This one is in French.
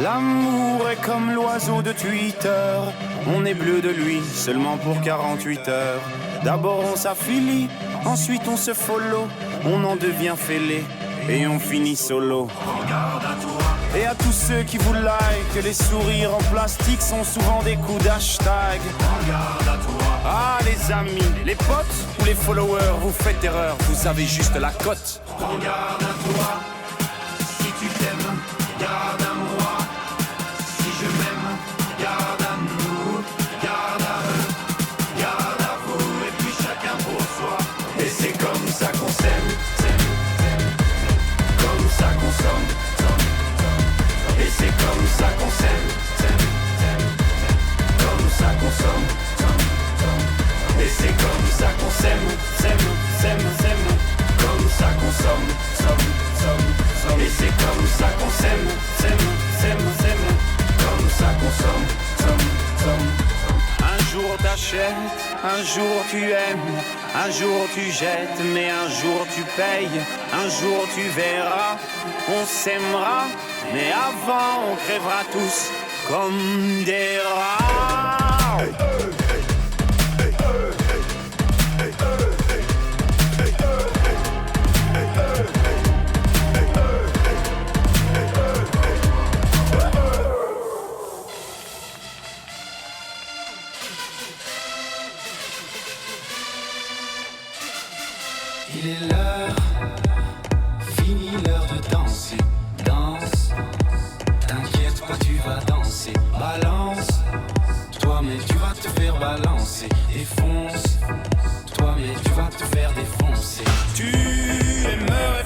L'amour est comme l'oiseau de Twitter. On est bleu de lui seulement pour 48 heures. D'abord on s'affilie, ensuite on se follow. On en devient fêlé et on finit solo. Et à tous ceux qui vous like, les sourires en plastique sont souvent des coups d'hashtag. Ah les amis, les potes ou les followers, vous faites erreur, vous avez juste la cote. Prends garde à toi, si tu t'aimes, garde à moi. Si je m'aime, garde à nous, garde à eux, garde à vous. Et puis chacun pour soi. Et c'est comme ça qu'on s'aime, comme ça qu'on somme. Et c'est comme ça qu'on s'aime, comme ça qu'on somme. Et c'est comme ça qu'on s'aime, comme ça qu'on somme. Et c'est comme ça qu'on s'aime, comme ça qu'on somme. Un jour t'achètes, un jour tu aimes, un jour tu jettes, mais un jour tu payes, un jour tu verras, on s'aimera, mais avant on crèvera tous comme des rats. Hey, hey, hey, hey, hey, hey, hey, il est l'heure, fini l'heure de danser. Danse, t'inquiète pas, tu vas danser. Balance, toi mais tu vas te faire balancer. Défonce, toi mais tu vas te faire défoncer. Tu aimerais